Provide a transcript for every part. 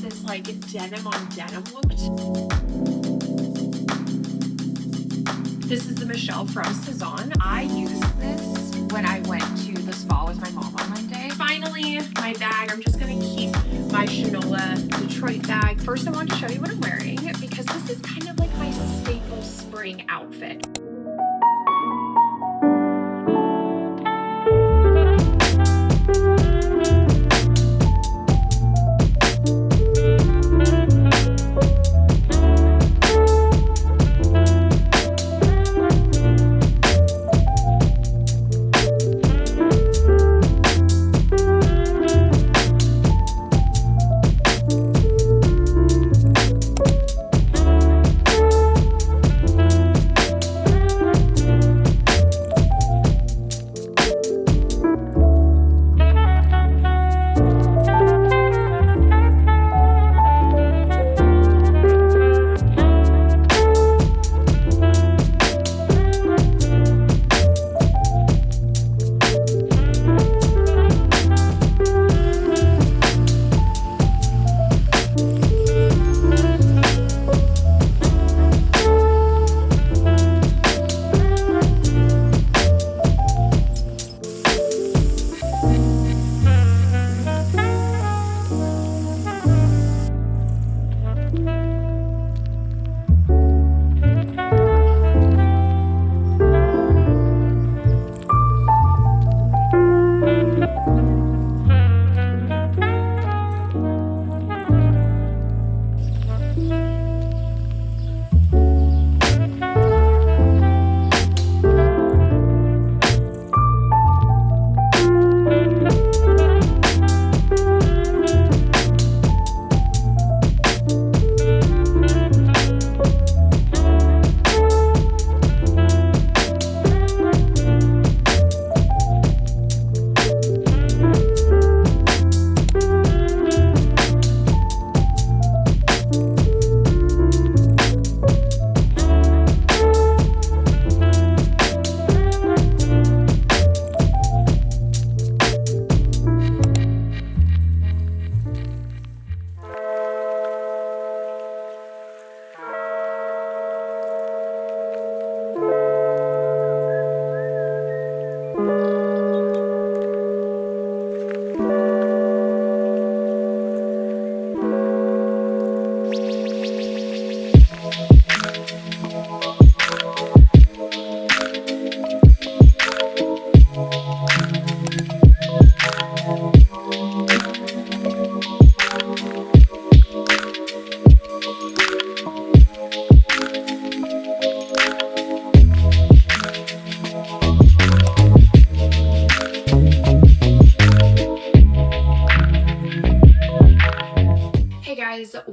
this like denim on denim look. This is the Michelle from Sezane. I used this when I went to the spa with my mom on Monday. Finally, my bag. I'm just gonna keep my Shinola Detroit bag. First, I wanted to show you what I'm wearing because this is kind of like my staple spring outfit.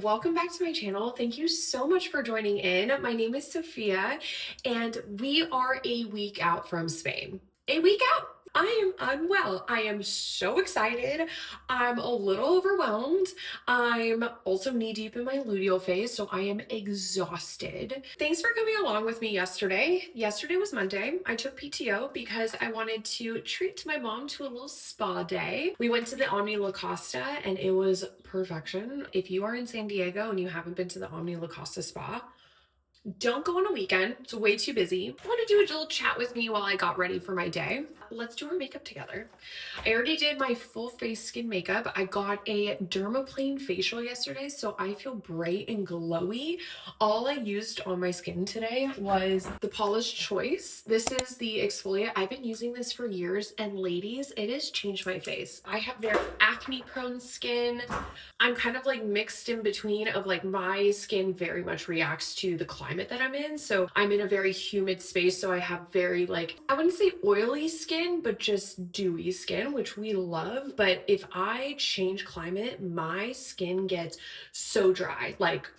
Welcome back to my channel. Thank you so much for joining in. My name is Sophia and we are a week out from Spain. A week out? I am unwell. I am so excited. I'm a little overwhelmed. I'm also knee deep in my luteal phase, so I am exhausted. Thanks for coming along with me yesterday. Yesterday was Monday. I took PTO because I wanted to treat my mom to a little spa day. We went to the Omni La Costa and it was perfection. If you are in San Diego and you haven't been to the Omni La Costa spa, don't go on a weekend. It's way too busy. I want to do a little chat with me while I got ready for my day. Let's do our makeup together. I already did my full face skin makeup. I got a dermaplane facial yesterday, so I feel bright and glowy. All I used on my skin today was the Paula's Choice. This is the exfoliant. I've been using this for years, and ladies, it has changed my face. I have very acne prone skin. I'm kind of like mixed in between of like my skin very much reacts to the climate that I'm in. So I'm in a very humid space. So I have very like, I wouldn't say oily skin, but just dewy skin, which we love. But if I change climate, my skin gets so dry. Like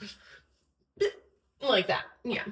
like that. Yeah.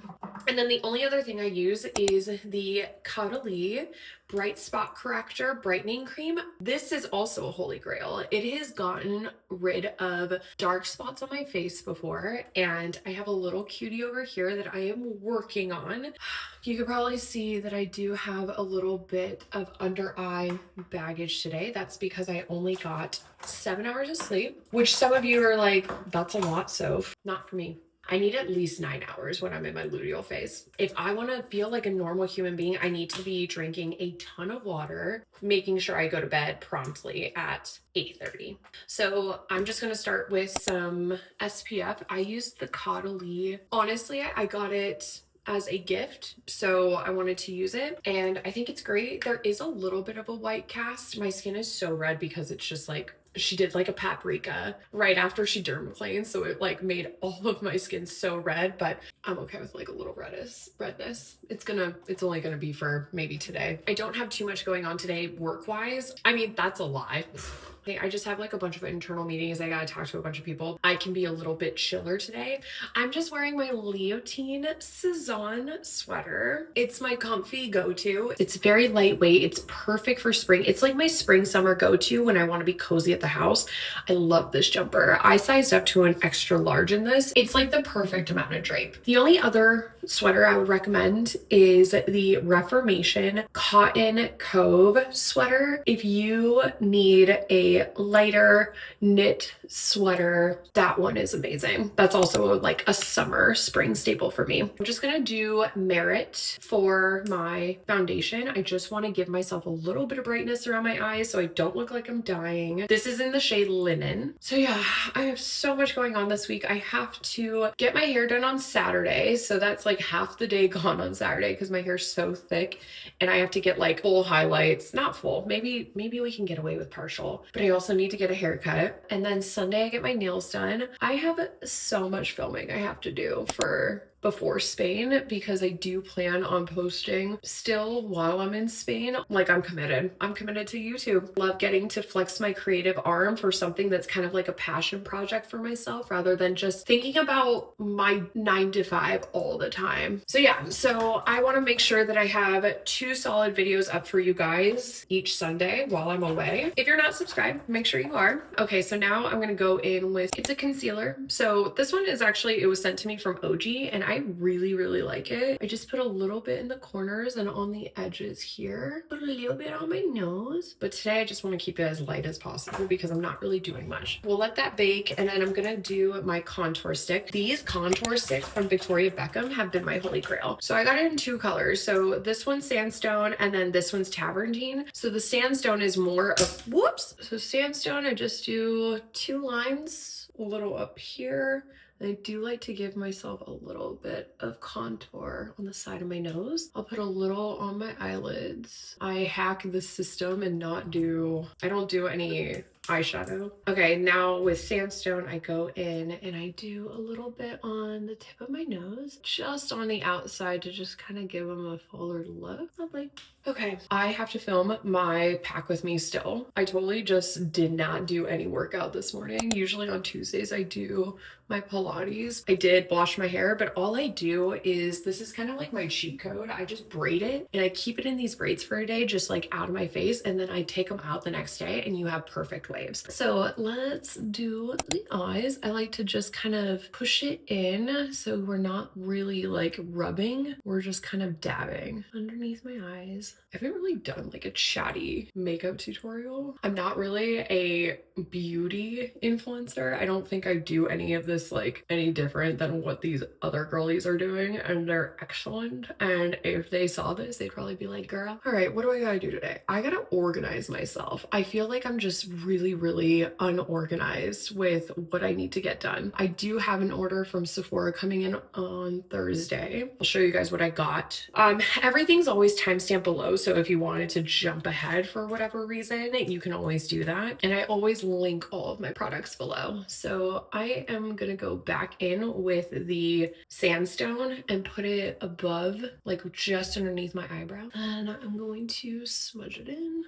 And then the only other thing I use is the Caudalie Bright Spot Corrector Brightening Cream. This is also a holy grail. It has gotten rid of dark spots on my face before, and I have a little cutie over here that I am working on. You could probably see that I do have a little bit of under eye baggage today. That's because I only got 7 hours of sleep, which some of you are like, that's a lot, so not for me. I need at least 9 hours when I'm in my luteal phase. If I want to feel like a normal human being, I need to be drinking a ton of water, making sure I go to bed promptly at 8:30. So I'm just going to start with some SPF. I used the Caudalie. Honestly, I got it as a gift, so I wanted to use it, and I think it's great. There is a little bit of a white cast. My skin is so red because it's just like, she did like a paprika right after she dermaplaned, so it like made all of my skin so red, but I'm okay with like a little redness. It's only gonna be for maybe today. I don't have too much going on today work-wise. I mean, that's a lie. I just have like a bunch of internal meetings. I gotta talk to a bunch of people. I can be a little bit chiller today. I'm just wearing my Leotine Sézane sweater. It's my comfy go-to. It's very lightweight. It's perfect for spring. It's like my spring summer go-to when I want to be cozy at the house. I love this jumper. I sized up to an extra large in this. It's like the perfect amount of drape. The only other sweater I would recommend is the Reformation Cotton Cove sweater. If you need a lighter knit sweater, that one is amazing. That's also like a summer spring staple for me. I'm just gonna do Merit for my foundation. I just want to give myself a little bit of brightness around my eyes so I don't look like I'm dying. This is in the shade Linen. So yeah, I have so much going on this week. I have to get my hair done on Saturday, so that's like half the day gone on Saturday because my hair's so thick, and I have to get like full highlights. Not full, maybe we can get away with partial, but I also need to get a haircut. And then Sunday I get my nails done. I have so much filming I have to do for before Spain because I do plan on posting still while I'm in Spain. Like, I'm committed to YouTube. Love getting to flex my creative arm for something that's kind of like a passion project for myself rather than just thinking about my 9 to 5 all the time. So yeah, so I want to make sure that I have 2 solid videos up for you guys each Sunday while I'm away. If you're not subscribed, make sure you are. Okay, so now I'm gonna go in with, it's a concealer. So this one is actually, it was sent to me from OG, and I really like it. I just put a little bit in the corners and on the edges here. Put a little bit on my nose. But today I just want to keep it as light as possible because I'm not really doing much. We'll let that bake, and then I'm gonna do my contour stick. These contour sticks from Victoria Beckham have been my holy grail. So I got it in 2 colors. So this one's Sandstone and then this one's Tavernine. So the Sandstone is more of, whoops. So Sandstone, I just do 2 lines, a little up here. I do like to give myself a little bit of contour on the side of my nose. I'll put a little on my eyelids. I hack the system and I don't do any eyeshadow. Okay, now with Sandstone, I go in and I do a little bit on the tip of my nose, just on the outside to just kind of give them a forward look. Lovely. Okay, I have to film my pack with me still. I totally just did not do any workout this morning. Usually on Tuesdays I do my Pilates. I did wash my hair, but all I do is, this is kind of like my cheat code. I just braid it and I keep it in these braids for a day, just like out of my face, and then I take them out the next day and you have perfect waves. So let's do the eyes. I like to just kind of push it in so we're not really like rubbing. We're just kind of dabbing underneath my eyes. I haven't really done like a chatty makeup tutorial. I'm not really a beauty influencer. I don't think I do any of this like any different than what these other girlies are doing, and they're excellent. And if they saw this, they'd probably be like, girl, all right, what do I gotta do today? I gotta organize myself. I feel like I'm just really unorganized with what I need to get done. I do have an order from Sephora coming in on Thursday. I'll show you guys what I got. Everything's always timestamped below, so if you wanted to jump ahead for whatever reason, you can always do that. And I always link all of my products below. So I am gonna go back in with the Sandstone and put it above, like just underneath my eyebrow. And I'm going to smudge it in.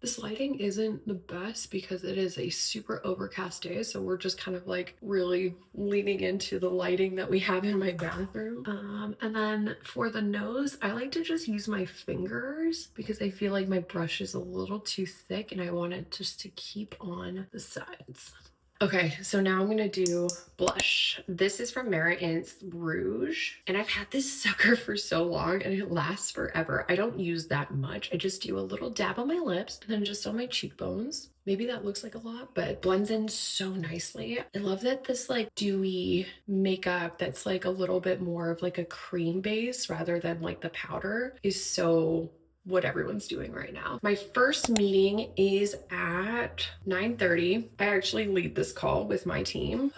This lighting isn't the best because it is a super overcast day, so we're just kind of like really leaning into the lighting that we have in my bathroom. And then for the nose, I like to just use my fingers because I feel like my brush is a little too thick and I want it just to keep on the sides. Okay, so now I'm gonna do blush. This is from Mera In's Rouge, and I've had this sucker for so long and it lasts forever. I don't use that much. I just do a little dab on my lips and then just on my cheekbones. Maybe that looks like a lot, but it blends in so nicely. I love that this like dewy makeup that's like a little bit more of like a cream base rather than like the powder is so what everyone's doing right now. My first meeting is at 9:30. I actually lead this call with my team.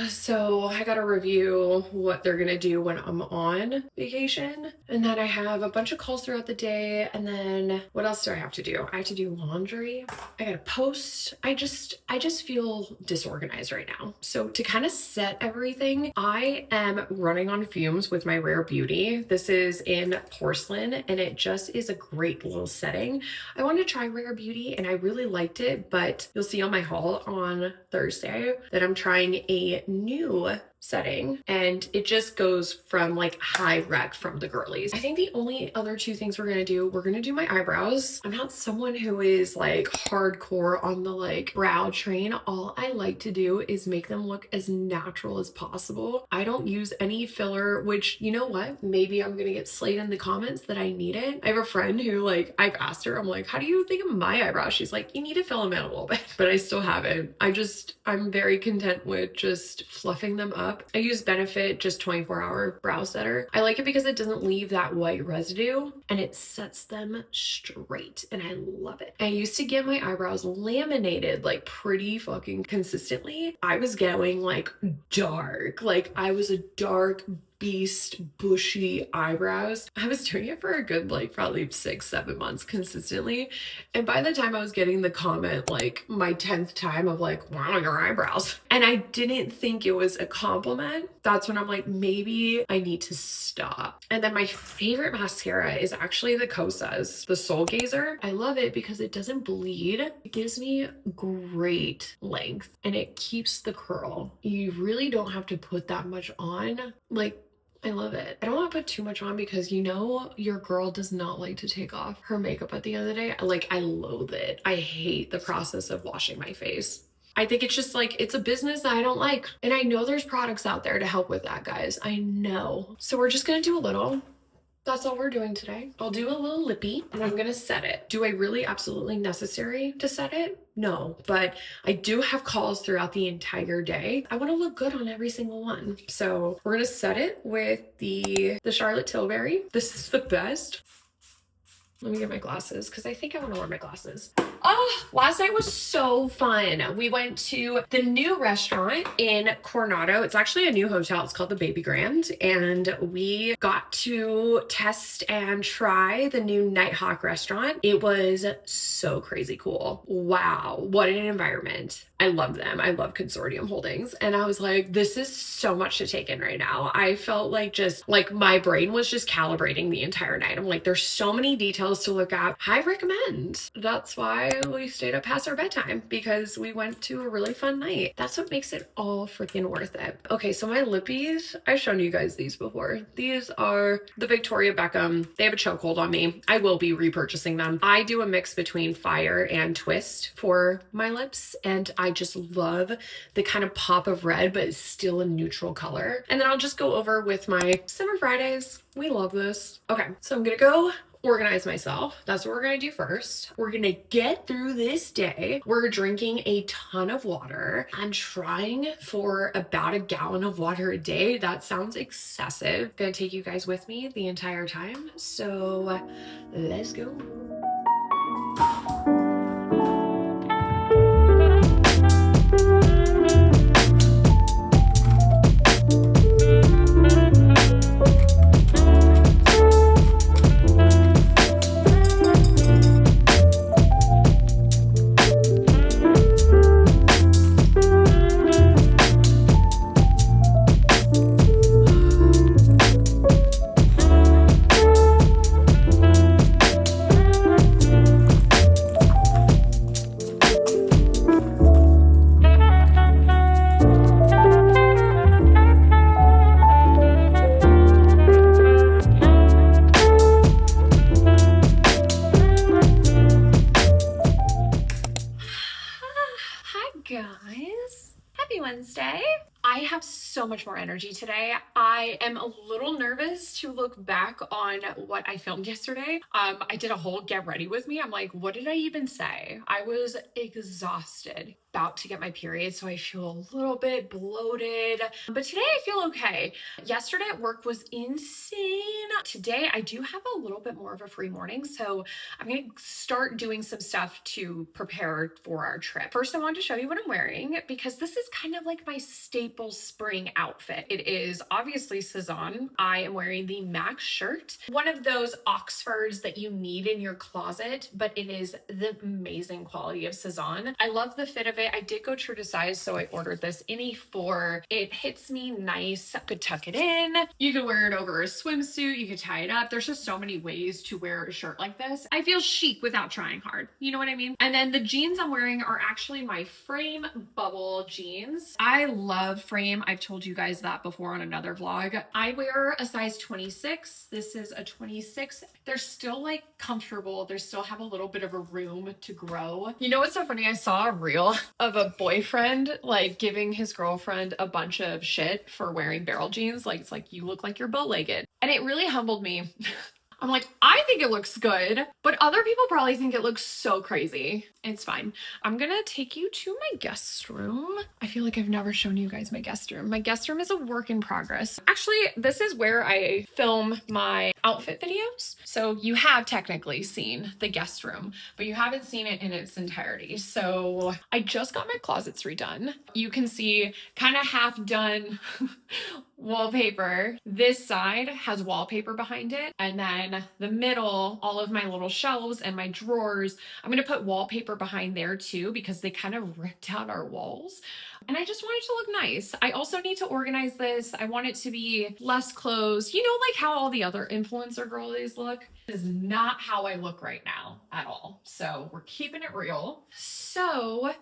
So I gotta review what they're gonna do when I'm on vacation. And then I have a bunch of calls throughout the day. And then what else do I have to do? I have to do laundry. I gotta post. I just feel disorganized right now. So to kind of set everything, I am running on fumes with my Rare Beauty. This is in porcelain and it just is a great little setting. I wanted to try Rare Beauty and I really liked it, but you'll see on my haul on Thursday that I'm trying a new setting and it just goes from like high rec from the girlies. I think the only other two things we're gonna do my eyebrows. I'm not someone who is like hardcore on the like brow train. All I like to do is make them look as natural as possible. I don't use any filler, which you know what? Maybe I'm gonna get slayed in the comments that I need it. I have a friend who like, I've asked her, I'm like, how do you think of my eyebrows? She's like, you need to fill them out a little bit, but I still haven't. I'm very content with just fluffing them up. I use Benefit just 24-hour brow setter. I like it because it doesn't leave that white residue and it sets them straight and I love it. I used to get my eyebrows laminated like pretty fucking consistently. I was going like dark, like I was a dark beast bushy eyebrows. I was doing it for a good like probably 6-7 months consistently, and by the time I was getting the comment like my 10th time of like, wow, your eyebrows, and I didn't think it was a compliment, that's when I'm like, maybe I need to stop. And then my favorite mascara is actually the Kosas, the Soul Gazer. I love it because it doesn't bleed. It gives me great length and it keeps the curl. You really don't have to put that much on. Like, I love it. I don't want to put too much on because you know your girl does not like to take off her makeup at the end of the day. Like, I loathe it. I hate the process of washing my face. I think it's just like, it's a business that I don't like. And I know there's products out there to help with that, guys. I know. So we're just gonna do a little. That's all we're doing today. I'll do a little lippy and I'm gonna set it. Do I really absolutely necessary to set it? No, but I do have calls throughout the entire day. I wanna look good on every single one. So we're gonna set it with the Charlotte Tilbury. This is the best. Let me get my glasses because I think I want to wear my glasses. Oh, last night was so fun. We went to the new restaurant in Coronado. It's actually a new hotel. It's called the Baby Grand. And we got to test and try the new Nighthawk restaurant. It was so crazy cool. Wow, what an environment. I love them. I love Consortium Holdings. And I was like, this is so much to take in right now. I felt like just like my brain was just calibrating the entire night. I'm like, there's so many details to look at. I recommend. That's why we stayed up past our bedtime, because we went to a really fun night. That's what makes it all freaking worth it. Okay, so my lippies, I've shown you guys these before. These are the Victoria Beckham. They have a chokehold on me. I will be repurchasing them. I do a mix between Fire and Twist for my lips, and I just love the kind of pop of red, but it's still a neutral color. And then I'll just go over with my Summer Fridays. We love this. Okay, so I'm gonna go organize myself. That's what we're gonna do first. We're gonna get through this day. We're drinking a ton of water. I'm trying for about a gallon of water a day. That sounds excessive. I'm gonna take you guys with me the entire time. So let's go. Hi guys, happy Wednesday. I have so much more energy today. I am a little nervous to look back on what I filmed yesterday. I did a whole get ready with me. I'm like, what did I even say? I was exhausted, about to get my period, so I feel a little bit bloated. But today I feel okay. Yesterday at work was insane. Today I do have a little bit more of a free morning, so I'm gonna start doing some stuff to prepare for our trip. First, I wanted to show you what I'm wearing because this is kind of like my staple spring outfit. It is obviously Sezane. I am wearing the Max shirt, one of those Oxfords that you need in your closet, but it is the amazing quality of Sezane. I love the fit of it. I did go true to size, so I ordered this in a 4. It hits me nice. Could tuck it in. You could wear it over a swimsuit. You could tie it up. There's just so many ways to wear a shirt like this. I feel chic without trying hard. You know what I mean? And then the jeans I'm wearing are actually my Frame Bubble jeans. I love Frame. I've told you guys that before on another vlog. I wear a size 26. This is a 26. They're still like comfortable. They still have a little bit of a room to grow. You know what's so funny? I saw a reel of a boyfriend like giving his girlfriend a bunch of shit for wearing barrel jeans. Like, it's like, you look like you're bow-legged. And it really humbled me. I'm like, I think it looks good, but other people probably think it looks so crazy. It's fine. I'm gonna take you to my guest room. I feel like I've never shown you guys my guest room. My guest room is a work in progress. Actually, this is where I film my outfit videos. So you have technically seen the guest room, but you haven't seen it in its entirety. So I just got my closets redone. You can see kind of half done wallpaper. This side has wallpaper behind it. And then the middle, all of my little shelves and my drawers, I'm going to put wallpaper behind there too, because they kind of ripped out our walls. And I just want it to look nice. I also need to organize this. I want it to be less clothes. You know, like how all the other influencer girlies look? This is not how I look right now at all. So we're keeping it real. So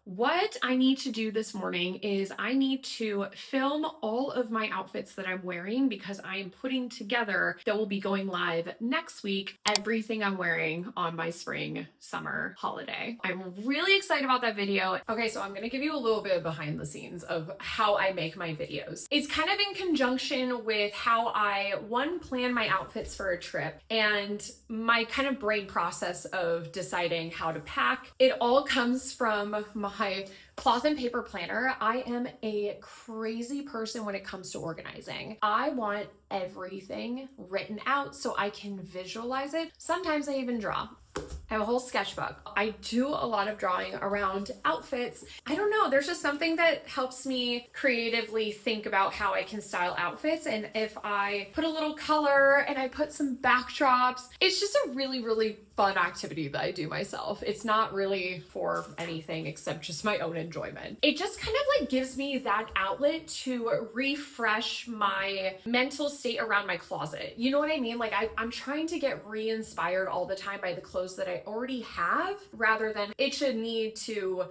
what I need to do this morning is I need to film all of my outfits that I'm wearing because I am putting together, that will be going live next week, everything I'm wearing on my spring summer holiday. I'm really excited about that video. Okay, so I'm going to give you a little bit of behind the scenes of how I make my videos. It's kind of in conjunction with how I, one, plan my outfits for a trip and my kind of brain process of deciding how to pack. It all comes from my cloth and paper planner. I am a crazy person when it comes to organizing. I want everything written out so I can visualize it. Sometimes I even draw. I have a whole sketchbook. I do a lot of drawing around outfits. I don't know, there's just something that helps me creatively think about how I can style outfits. And if I put a little color and I put some backdrops, it's just a really, really fun activity that I do myself. It's not really for anything except just my own enjoyment. It just kind of like gives me that outlet to refresh my mental state around my closet. You know what I mean? Like I'm trying to get re-inspired all the time by the clothes that I already have, rather than it should need to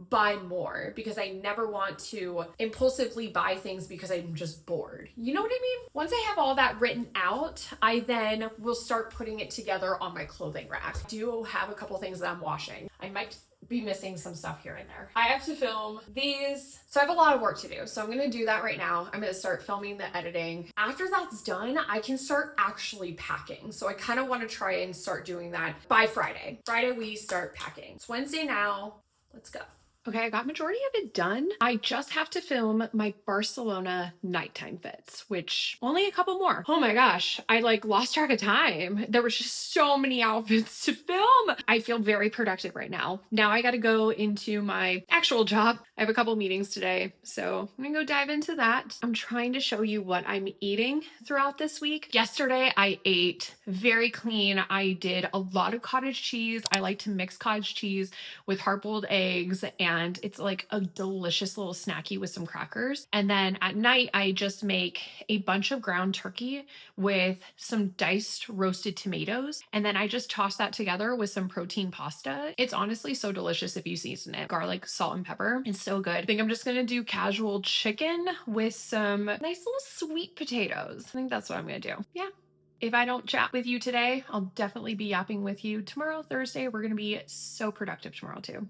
buy more, because I never want to impulsively buy things because I'm just bored. You know what I mean? Once I have all that written out, I then will start putting it together on my clothing rack. I do have a couple things that I'm washing. I might be missing some stuff here and there. I have to film these, so I have a lot of work to do. So I'm gonna do that right now. I'm gonna start filming the editing. After that's done, I can start actually packing. So I kind of want to try and start doing that by Friday. Friday we start packing. It's Wednesday now. Let's go. Okay, I got majority of it done. I just have to film my Barcelona nighttime fits, which only a couple more. Oh my gosh, I like lost track of time. There was just so many outfits to film. I feel very productive right now. Now I got to go into my actual job. I have a couple meetings today, so I'm gonna go dive into that. I'm trying to show you what I'm eating throughout this week. Yesterday, I ate very clean. I did a lot of cottage cheese. I like to mix cottage cheese with hard-boiled eggs and and it's like a delicious little snacky with some crackers. And then at night, I just make a bunch of ground turkey with some diced roasted tomatoes. And then I just toss that together with some protein pasta. It's honestly so delicious if you season it. Garlic, salt, and pepper. It's so good. I think I'm just gonna do casual chicken with some nice little sweet potatoes. I think that's what I'm gonna do. Yeah. If I don't chat with you today, I'll definitely be yapping with you tomorrow, Thursday. We're gonna be so productive tomorrow too.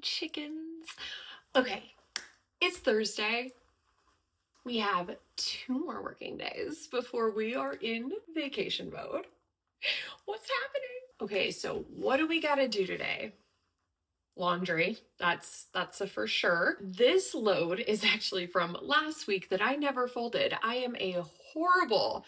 Chickens. Okay, it's Thursday. We have 2 more working days before we are in vacation mode. What's happening? Okay, so what do we gotta do today? Laundry. That's a for sure. This load is actually from last week that I never folded. I am a horrible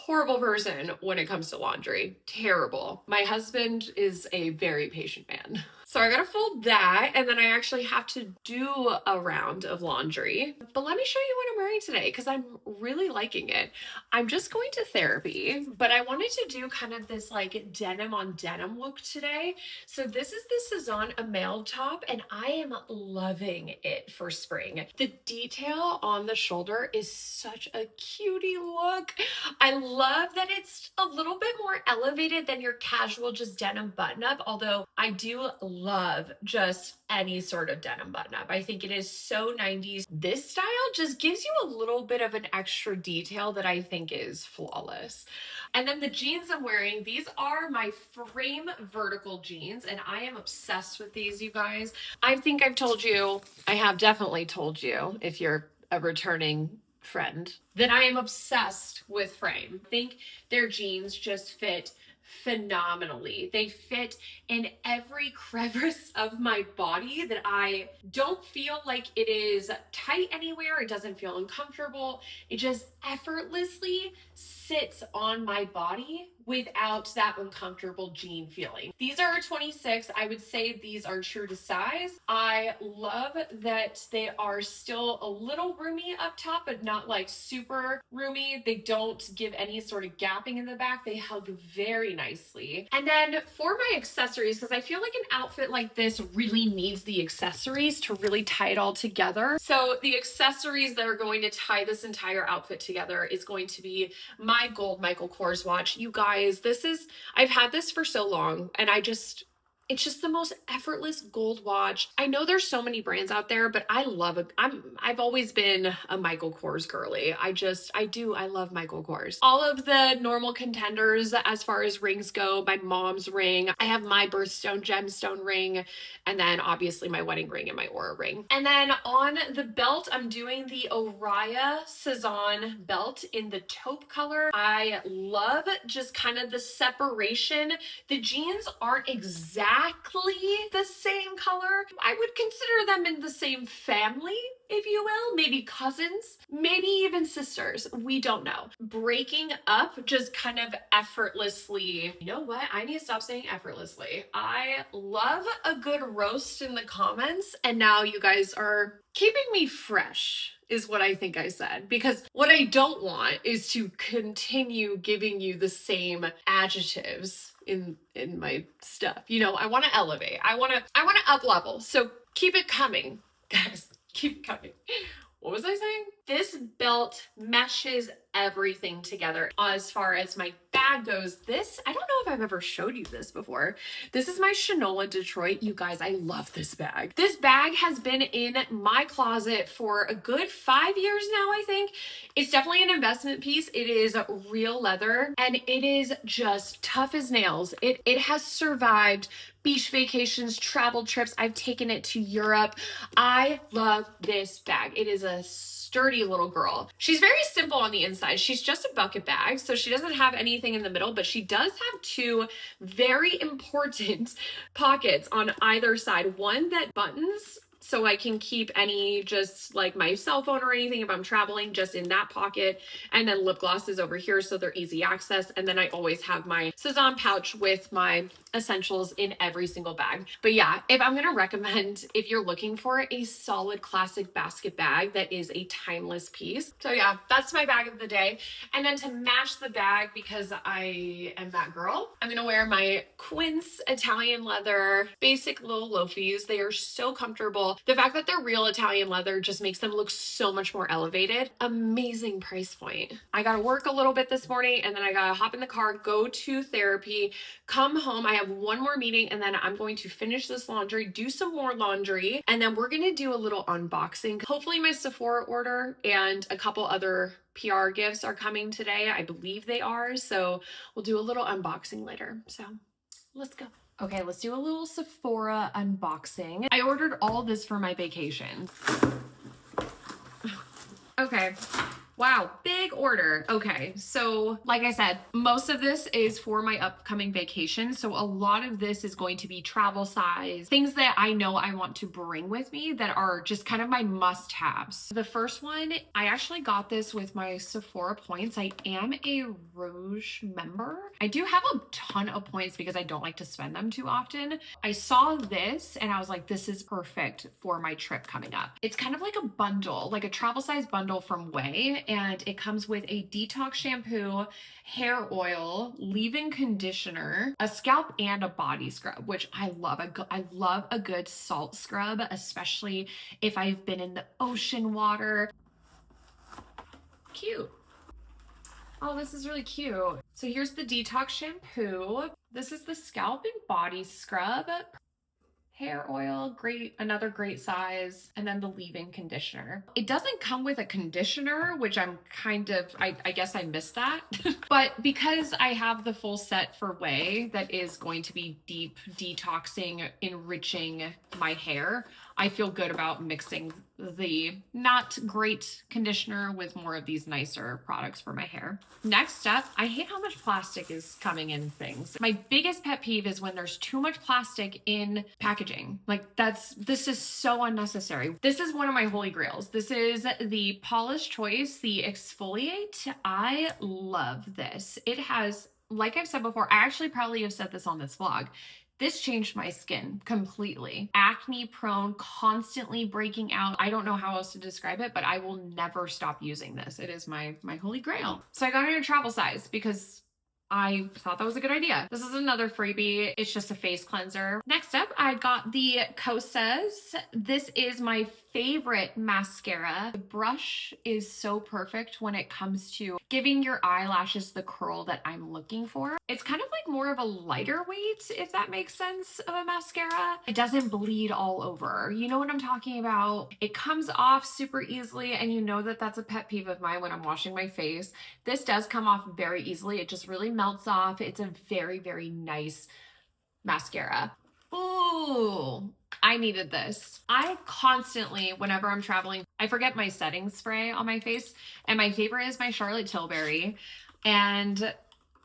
person when it comes to laundry. Terrible. My husband is a very patient man. So I gotta fold that, and then I actually have to do a round of laundry. But let me show you what I'm wearing today because I'm really liking it. I'm just going to therapy, but I wanted to do kind of this like denim on denim look today. So this is the Sezane a male top, and I am loving it for spring. The detail on the shoulder is such a cutie look. I love that it's a little bit more elevated than your casual just denim button up, although I do love just any sort of denim button up. I think it is so 90s. This style just gives you a little bit of an extra detail that I think is flawless. And then the jeans I'm wearing, these are my Frame vertical jeans, and I am obsessed with these, you guys. I think I've told you, I have definitely told you, if you're a returning friend, that I am obsessed with Frame. I think their jeans just fit phenomenally. They fit in every crevice of my body that I don't feel like it is tight anywhere. It doesn't feel uncomfortable. It just effortlessly sits on my body without that uncomfortable jean feeling. These are 26. I would say these are true to size. I love that they are still a little roomy up top, but not like super roomy. They don't give any sort of gapping in the back. They hug very nicely. And then for my accessories, because I feel like an outfit like this really needs the accessories to really tie it all together. So the accessories that are going to tie this entire outfit together is going to be my gold Michael Kors watch. You guys, I've had this for so long, and it's just the most effortless gold watch. I know there's so many brands out there, but I've always been a Michael Kors girly. I love Michael Kors. All of the normal contenders as far as rings go, my mom's ring, I have my birthstone gemstone ring, and then obviously my wedding ring and my aura ring. And then on the belt, I'm doing the Oriya Sezane belt in the taupe color. I love just kind of the separation. The jeans aren't exactly the same color. I would consider them in the same family, if you will, maybe cousins, maybe even sisters. We don't know. Breaking up just kind of effortlessly. You know what? I need to stop saying effortlessly. I love a good roast in the comments, and now you guys are keeping me fresh is what I think I said, because what I don't want is to continue giving you the same adjectives in my stuff. You know, I want to elevate. I want to up level. So keep it coming, guys. Keep it coming. What was I saying? This belt meshes everything together. As far as my bag goes, this, I don't know if I've ever showed you this before. This is my Shinola Detroit. You guys, I love this bag. This bag has been in my closet for a good 5 years now, I think. It's definitely an investment piece. It is real leather and it is just tough as nails. It has survived beach vacations, travel trips. I've taken it to Europe. I love this bag. It is a sturdy little girl. She's very simple on the inside. She's just a bucket bag, so she doesn't have anything in the middle, but she does have two very important pockets on either side. One that buttons, so I can keep any, just like my cell phone or anything if I'm traveling, just in that pocket. And then lip gloss is over here, so they're easy access. And then I always have my Sezane pouch with my essentials in every single bag. But yeah, if I'm gonna recommend, if you're looking for a solid classic basket bag that is a timeless piece. So yeah, that's my bag of the day. And then to match the bag, because I am that girl, I'm gonna wear my Quince Italian leather basic little loafies. They are so comfortable. The fact that they're real Italian leather just makes them look so much more elevated. Amazing price point. I gotta work a little bit this morning and then I gotta hop in the car, go to therapy, come home. I have one more meeting and then I'm going to finish this laundry, do some more laundry, and then we're gonna do a little unboxing. Hopefully my Sephora order and a couple other PR gifts are coming today. I believe they are. So we'll do a little unboxing later. So let's go. Okay, let's do a little Sephora unboxing. I ordered all this for my vacation. Okay. Wow, big order. Okay, so like I said, most of this is for my upcoming vacation. So a lot of this is going to be travel size, things that I know I want to bring with me that are just kind of my must-haves. The first one, I actually got this with my Sephora points. I am a Rouge member. I do have a ton of points because I don't like to spend them too often. I saw this and I was like, this is perfect for my trip coming up. It's kind of like a bundle, like a travel size bundle from Way. And it comes with a detox shampoo, hair oil, leave-in conditioner, a scalp, and a body scrub, which I love. I love a good salt scrub, especially if I've been in the ocean water. Cute. Oh, this is really cute. So here's the detox shampoo. This is the scalp and body scrub. Hair oil, great, another great size, and then the leave-in conditioner. It doesn't come with a conditioner, which I'm kind of, I guess I missed that. But because I have the full set for Way that is going to be deep detoxing, enriching my hair, I feel good about mixing the not great conditioner with more of these nicer products for my hair. Next up, I hate how much plastic is coming in things. My biggest pet peeve is when there's too much plastic in packaging. Like this is so unnecessary. This is one of my holy grails. This is the Paula's Choice, the Exfoliate. I love this. It has, like I've said before, I actually probably have said this on this vlog, this changed my skin completely. Acne prone, constantly breaking out. I don't know how else to describe it, but I will never stop using this. It is my holy grail. So I got it in a travel size because I thought that was a good idea. This is another freebie. It's just a face cleanser. Next up, I got the Kosas. This is my favorite mascara. The brush is so perfect when it comes to giving your eyelashes the curl that I'm looking for. It's kind of like more of a lighter weight, if that makes sense, of a mascara. It doesn't bleed all over. You know what I'm talking about? It comes off super easily, and you know that that's a pet peeve of mine when I'm washing my face. This does come off very easily. It just really melts off. It's a very, very nice mascara. Ooh, I needed this. I constantly, whenever I'm traveling, I forget my setting spray on my face, and my favorite is my Charlotte Tilbury. And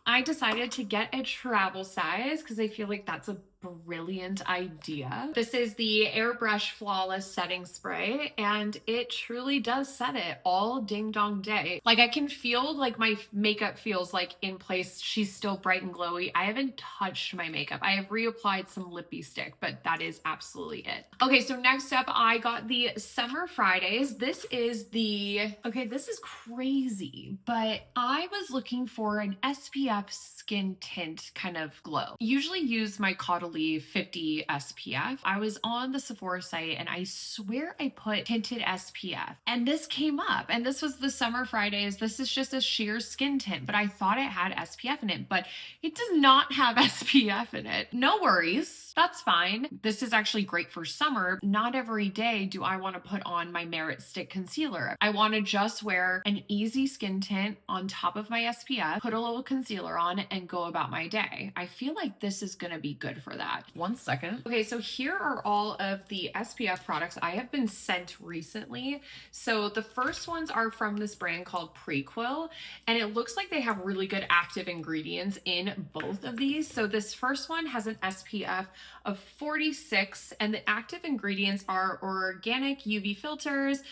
I decided to get a travel size because I feel like that's a brilliant idea. This is the Airbrush Flawless Setting Spray, and it truly does set it all ding dong day. Like I can feel like my makeup feels like in place. She's still bright and glowy. I haven't touched my makeup. I have reapplied some lippy stick, but that is absolutely it. Okay, so next up I got the Summer Fridays. This is the, okay, this is crazy, but I was looking for an SPF skin tint kind of glow. Usually use my Caudalie literally 50 SPF. I was on the Sephora site and I swear I put tinted SPF and this came up, and this was the Summer Fridays. This is just a sheer skin tint, but I thought it had SPF in it, but it does not have SPF in it. No worries. That's fine. This is actually great for summer. Not every day do I want to put on my Merit Stick Concealer. I want to just wear an easy skin tint on top of my SPF, put a little concealer on, and go about my day. I feel like this is going to be good for that. One second. Okay, so here are all of the SPF products I have been sent recently. So the first ones are from this brand called Prequel, and it looks like they have really good active ingredients in both of these. So this first one has an SPF of 46, and the active ingredients are organic UV filters,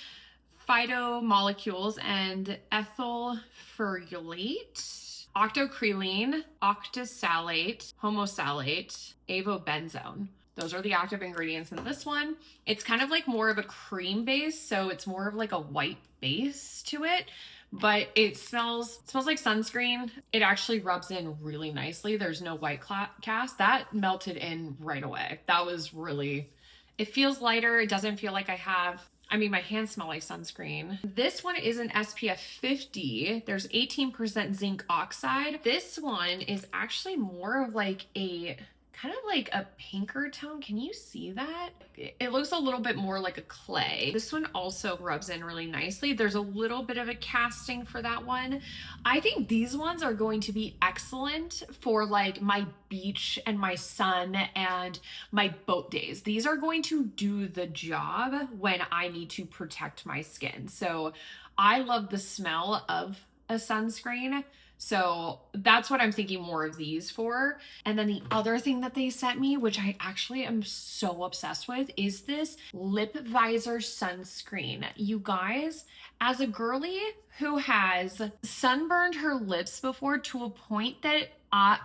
phytomolecules, and ethyl ferulate, octocrylene, octisalate, homosalate, avobenzone. Those are the active ingredients in this one. It's kind of like more of a cream base, so it's more of like a white base to it, but it smells like sunscreen. It actually rubs in really nicely. There's no white cast. That melted in right away. That was really, it feels lighter. It doesn't feel like my hands smell like sunscreen. This one is an SPF 50. There's 18% zinc oxide. This one is actually more of like a kind of like a pinker tone. Can you see that? It looks a little bit more like a clay. This one also rubs in really nicely. There's a little bit of a casting for that one. I think these ones are going to be excellent for like my beach and my sun and my boat days. These are going to do the job when I need to protect my skin. So I love the smell of a sunscreen. So that's what I'm thinking more of these for. And then the other thing that they sent me, which I actually am so obsessed with, is this lip visor sunscreen. You guys, as a girly who has sunburned her lips before to a point that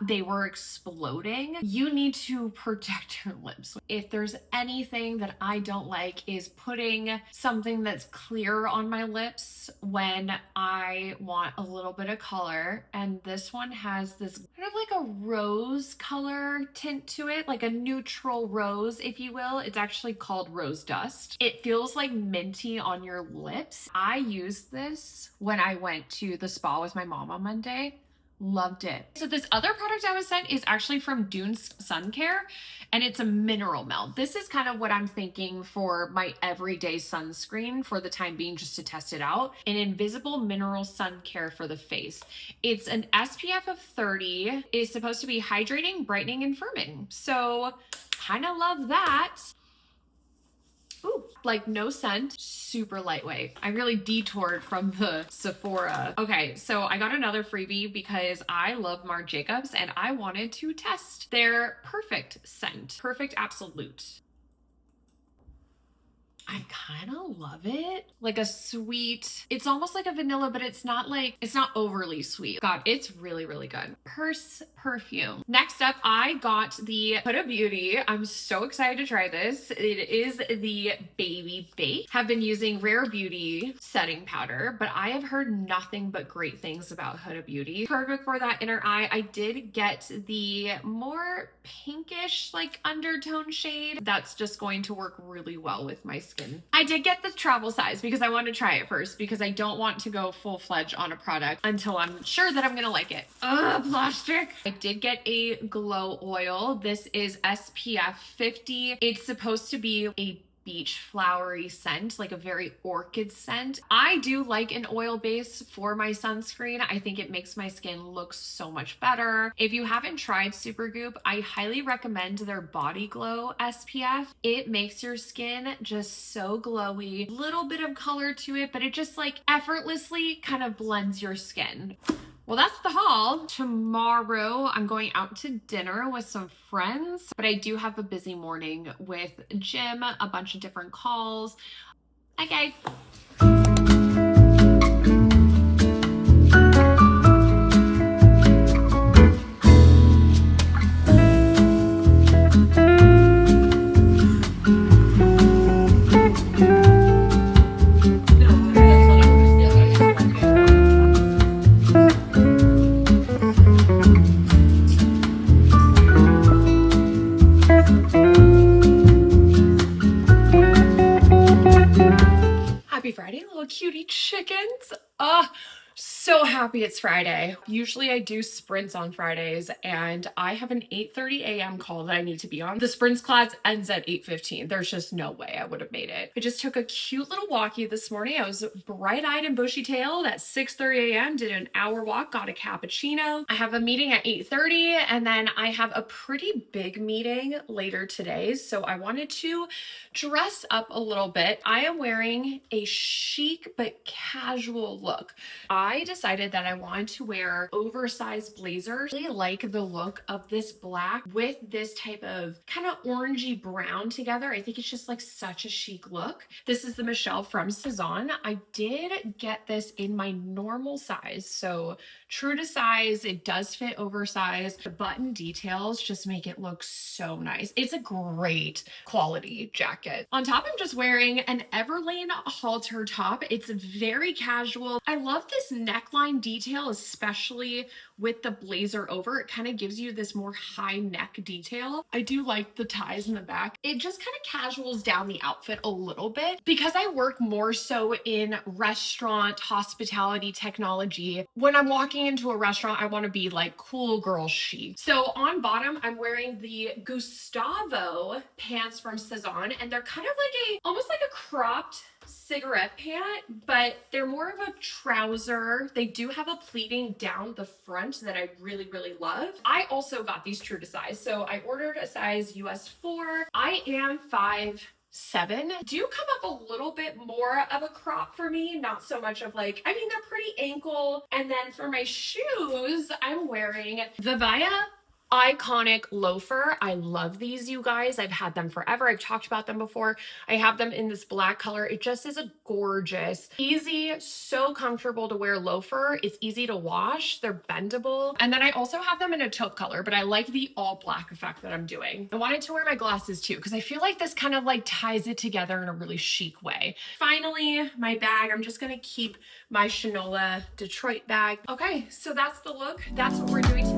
they were exploding, you need to protect your lips. If there's anything that I don't like is putting something that's clear on my lips when I want a little bit of color. And this one has this kind of like a rose color tint to it, like a neutral rose, if you will. It's actually called Rose Dust. It feels like minty on your lips. I used this when I went to the spa with my mom on Monday. Loved it. So this other product I was sent is actually from Dune's Sun Care, and it's a mineral melt. This is kind of what I'm thinking for my everyday sunscreen for the time being, just to test it out. An invisible mineral sun care for the face. It's an SPF of 30. It's supposed to be hydrating, brightening, and firming. So kind of love that. Ooh, like no scent, super lightweight. I really detoured from the Sephora. Okay, so I got another freebie because I love Marc Jacobs and I wanted to test their Perfect scent. Perfect Absolute. I kind of love it. Like a sweet, it's almost like a vanilla, but it's not overly sweet. God, it's really, really good. Perfume. Next up, I got the Huda Beauty. I'm so excited to try this. It is the Baby Bake. Have been using Rare Beauty setting powder, but I have heard nothing but great things about Huda Beauty. Perfect for that inner eye. I did get the more pinkish, like undertone shade. That's just going to work really well with my skin. I did get the travel size because I want to try it first, because I don't want to go full-fledged on a product until I'm sure that I'm gonna like it. Ugh, plastic. I did get a glow oil. This is SPF 50. It's supposed to be a beach flowery scent, like a very orchid scent. I do like an oil base for my sunscreen. I think it makes my skin look so much better. If you haven't tried Supergoop, I highly recommend their Body Glow SPF. It makes your skin just so glowy, little bit of color to it, but it just like effortlessly kind of blends your skin. Well, that's the haul. Tomorrow, I'm going out to dinner with some friends, but I do have a busy morning with gym, a bunch of different calls. Okay. Friday, little cutie chickens. So happy it's Friday. Usually I do sprints on Fridays and I have an 8:30 a.m. call that I need to be on. The sprints class ends at 8:15. There's just no way I would have made it. I just took a cute little walkie this morning. I was bright-eyed and bushy-tailed at 6:30 a.m. Did an hour walk, got a cappuccino. I have a meeting at 8:30 and then I have a pretty big meeting later today. So I wanted to dress up a little bit. I am wearing a chic but casual look. I decided that I wanted to wear oversized blazers. I really like the look of this black with this type of kind of orangey brown together. I think it's just like such a chic look. This is the Michelle from Sezane. I did get this in my normal size. So true to size, it does fit oversized. The button details just make it look so nice. It's a great quality jacket. On top, I'm just wearing an Everlane halter top. It's very casual. I love this neckline detail, especially with the blazer over. It kind of gives you this more high neck detail. I do like the ties in the back. It just kind of casuals down the outfit a little bit. Because I work more so in restaurant, hospitality, technology, when I'm walking into a restaurant, I want to be like cool girl chic. So on bottom, I'm wearing the Gustavo pants from Sézane, and they're kind of like almost like a cropped cigarette pant, but they're more of a trouser. They do have a pleating down the front that I really, really love. I also got these true to size. So I ordered a size US 4. I am 5'7". Do come up a little bit more of a crop for me, not so much of like, I mean, they're pretty ankle. And then for my shoes, I'm wearing Vivaya iconic loafer. I love these, you guys. I've had them forever. I've talked about them before. I have them in this black color. It just is a gorgeous, easy, so comfortable to wear loafer. It's easy to wash. They're bendable. And then I also have them in a taupe color, but I like the all black effect that I'm doing. I wanted to wear my glasses too, because I feel like this kind of like ties it together in a really chic way. Finally, my bag. I'm just going to keep my Shinola Detroit bag. Okay, so that's the look. That's what we're doing today.